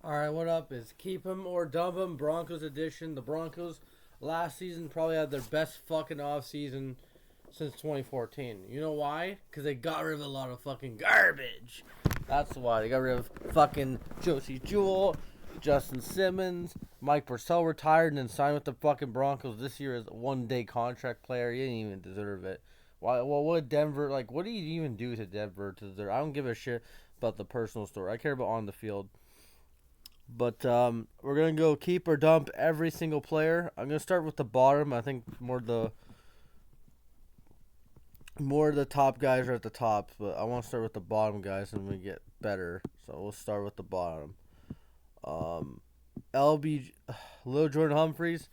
All right, what up is keep him or dump him. Broncos edition. The Broncos last season probably had their best fucking off season since 2014. You know why? Because they got rid of a lot of fucking garbage. That's why they got rid of fucking Josie Jewell, Justin Simmons, Mike Purcell retired and then signed with the fucking Broncos this year as a one-day contract player. He didn't even deserve it. Why? Well, what Denver like? What do you even do to Denver to deserve? I don't give a shit about the personal story. I care about on the field. But we're gonna go keep or dump every single player. I'm gonna start with the bottom. I think more the top guys are at the top, but I want to start with the bottom guys and we get better. So we'll start with the bottom. Um, LB, Lil Jordan Humphreys.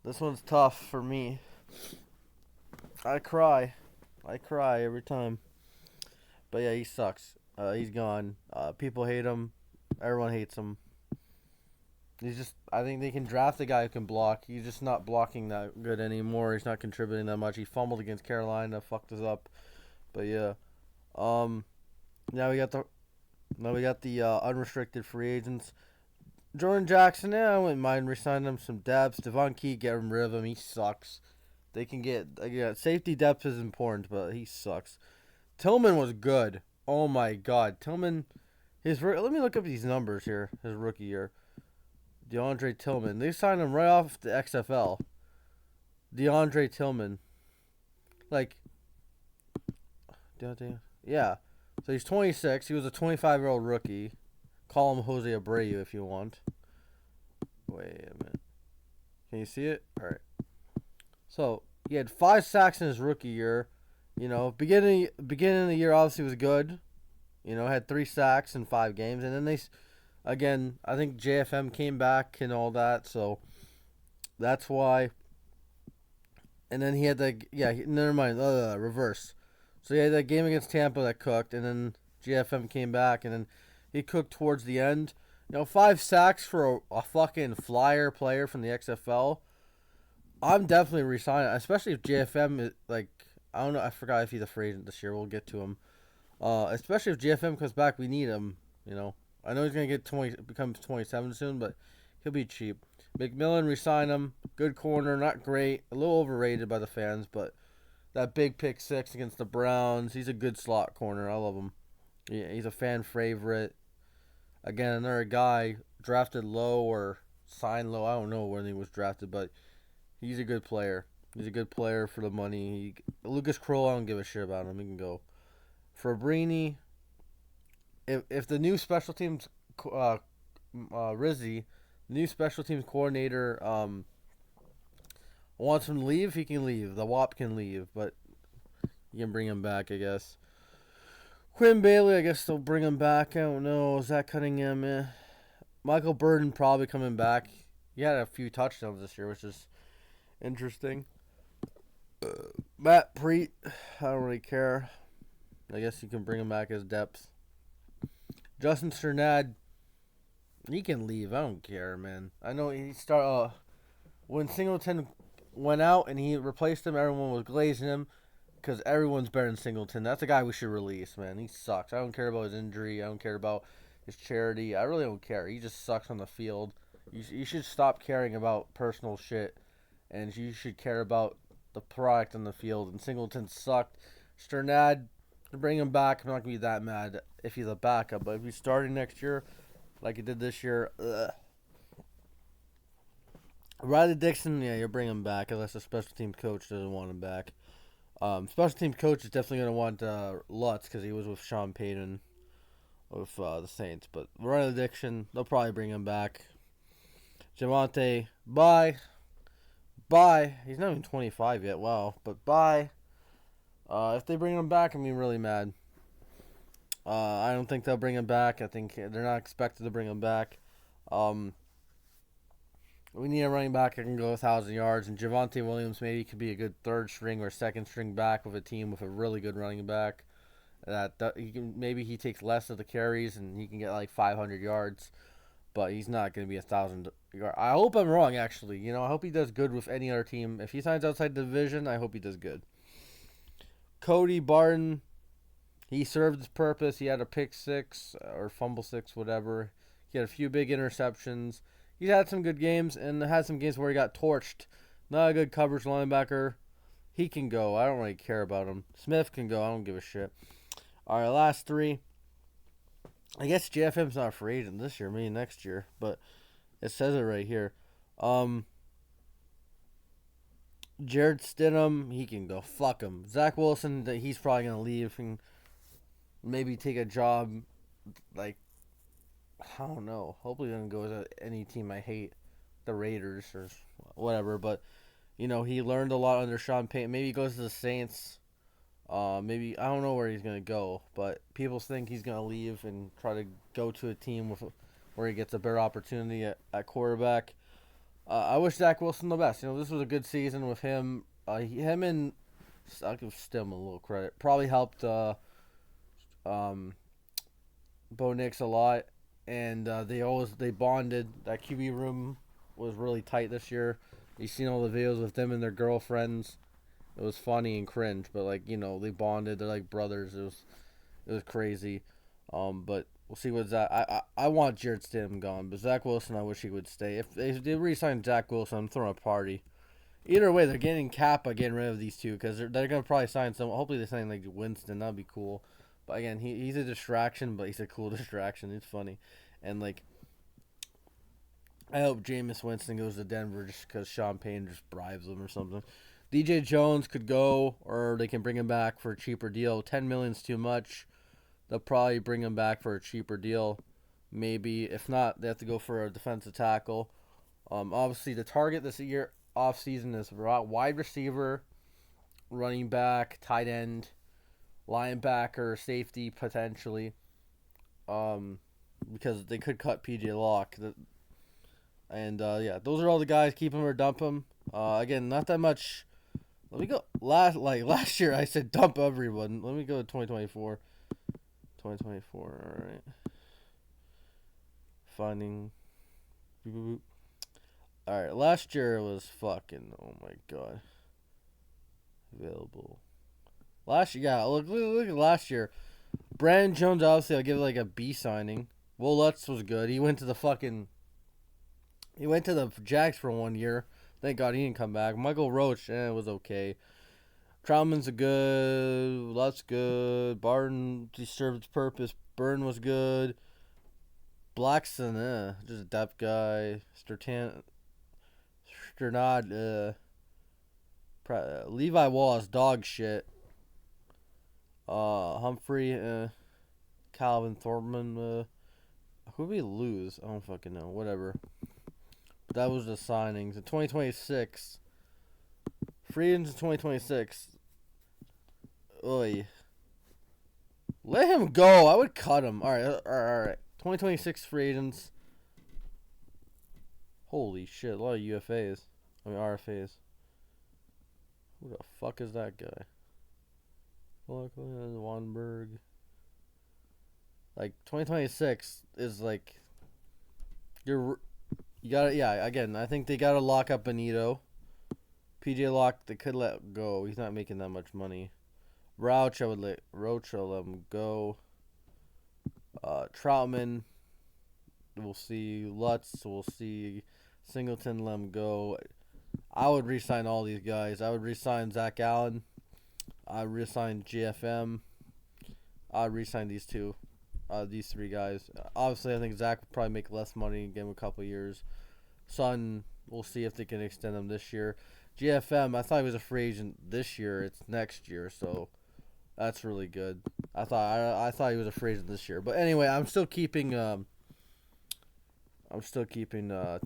This one's tough for me. I cry. I cry every time. But yeah, he sucks. He's gone. People hate him. Everyone hates him. He's just. I think they can draft a guy who can block. He's just not blocking that good anymore. He's not contributing that much. He fumbled against Carolina, fucked us up. But yeah. Um. Now we got the unrestricted free agents. Jordan Jackson. Yeah, I wouldn't mind resigning him some depth. Devon Key, get rid of him. He sucks. They can get safety depth is important, but he sucks. Tillman was good. Oh my God, Tillman. Let me look up these numbers here. His rookie year. DeAndre Tillman. They signed him right off the XFL. DeAndre Tillman. Like, yeah. So he's 26. He was a 25-year-old rookie. Call him Jose Abreu if you want. Wait a minute. Can you see it? All right. So he had 5 sacks in his rookie year. You know, beginning of the year obviously was good. You know, had 3 sacks in 5 games, and then again, I think JFM came back and all that, so that's why. And then he had never mind, reverse. So he had that game against Tampa that cooked, and then JFM came back, and then he cooked towards the end. You know, 5 sacks for a fucking flyer player from the XFL. I'm definitely resigning, especially if JFM is like, I don't know, I forgot if he's a free agent this year. We'll get to him. Especially if JFM comes back, we need him. You know, I know he's gonna become 27 soon, but he'll be cheap. McMillan, resign him. Good corner, not great, a little overrated by the fans, but that big pick 6 against the Browns, he's a good slot corner. I love him. Yeah, he's a fan favorite. Again, another guy drafted low or signed low. I don't know when he was drafted, but he's a good player. He's a good player for the money. Lucas Kroll, I don't give a shit about him. He can go. Fabrini, if the new special teams, Rizzi, new special teams coordinator, wants him to leave, he can leave. The WAP can leave, but you can bring him back, I guess. Quinn Bailey, I guess they'll bring him back. I don't know. Zach Cunningham, Michael Burden probably coming back. He had a few touchdowns this year, which is interesting. Matt Preet, I don't really care. I guess you can bring him back as depth. Justin Cernad, he can leave. I don't care, man. I know when Singleton went out and he replaced him, everyone was glazing him because everyone's better than Singleton. That's a guy we should release, man. He sucks. I don't care about his injury. I don't care about his charity. I really don't care. He just sucks on the field. You should stop caring about personal shit, and you should care about the product on the field. And Singleton sucked. Sternad, to bring him back, I'm not going to be that mad if he's a backup. But if he's starting next year, like he did this year, Riley Dixon, yeah, you'll bring him back unless the special team coach doesn't want him back. Special team coach is definitely going to want Lutz because he was with Sean Payton with the Saints. But Riley Dixon, they'll probably bring him back. Javante, bye. Bye. He's not even 25 yet. Wow. But bye. If they bring him back, I'm really mad. I don't think they'll bring him back. I think they're not expected to bring him back. We need a running back that can go 1,000 yards, and Javonte Williams maybe could be a good third string or second string back with a team with a really good running back. Maybe he takes less of the carries and he can get like 500 yards, but he's not going to be 1,000 yards. I hope I'm wrong, actually. You know, I hope he does good with any other team. If he signs outside the division, I hope he does good. Cody Barton, he served his purpose. He had a pick 6 or fumble 6, whatever. He had a few big interceptions. He's had some good games and had some games where he got torched. Not a good coverage linebacker. He can go. I don't really care about him. Smith can go. I don't give a shit. All right, last three. I guess JFM's not a free agent this year, maybe next year, but it says it right here. Jared Stidham, he can go. Fuck him. Zach Wilson, he's probably going to leave and maybe take a job, like, I don't know. Hopefully he doesn't go to any team I hate, the Raiders or whatever, but, he learned a lot under Sean Payton. Maybe he goes to the Saints. Maybe, I don't know where he's going to go, but people think he's going to leave and try to go to a team where he gets a better opportunity at quarterback. I wish Zach Wilson the best. This was a good season with him. Him and I'll give Stim a little credit. Probably helped Bo Nix a lot, and they bonded. That QB room was really tight this year. You've seen all the videos with them and their girlfriends. It was funny and cringe, but they bonded. They're like brothers. It was crazy. But we'll see what Zach. I want Jared Stidham gone, but Zach Wilson, I wish he would stay. If they re-sign Zach Wilson, I'm throwing a party. Either way, they're getting cap by getting rid of these two because they're gonna probably sign some. Hopefully, they sign like Winston. That'd be cool. But again, he's a distraction, but he's a cool distraction. It's funny, and I hope Jameis Winston goes to Denver just because Sean Payton just bribes him or something. DJ Jones could go, or they can bring him back for a cheaper deal. $10 million's too much. They'll probably bring him back for a cheaper deal. Maybe. If not, they have to go for a defensive tackle. Obviously, the target this year offseason is wide receiver, running back, tight end, linebacker, safety potentially. Because they could cut PJ Locke. And those are all the guys. Keep them or dump them. Again, not that much. Let me go. Last year, I said dump everyone. Let me go to 2024. 2024. All right. Finding. All right. Last year was fucking. Oh my god. Available. Last year, yeah. Look at last year. Brandon Jones, obviously, I'll give it like a B signing. Will Lutz was good. He went to the Jags for 1 year. Thank God he didn't come back. Michael Roach, it was okay. Troutman's a good. Lutz good. Barton served its purpose. Byrne was good. Blackson, just a depth guy. Sternad, Levi Wallace, dog shit. Humphrey, Calvin Thornton, who did we lose? I don't fucking know. Whatever. That was the signings. In 2026, free agents in 2026. Oy. Let him go. I would cut him. All right. 2026 free agents. Holy shit, a lot of UFAs. I mean, RFAs. Who the fuck is that guy? Wanberg. 2026 is you gotta, again, I think they gotta lock up Benito. PJ Locke, they could let go. He's not making that much money. Roach, I'll let him go. Troutman, we'll see. Lutz, we'll see. Singleton, let him go. I would re-sign all these guys. I would re-sign Zach Allen. I'd re-sign GFM. I'd re-sign these three guys. Obviously, I think Zach would probably make less money, give him a couple years. Son, we'll see if they can extend him this year. GFM, I thought he was a free agent this year. It's next year, so that's really good. I thought he was a free agent this year, but anyway, I'm still keeping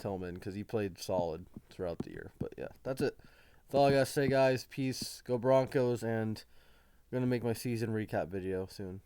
Tillman because he played solid throughout the year. But yeah, that's it. That's all I gotta say, guys. Peace. Go Broncos, and I'm gonna make my season recap video soon.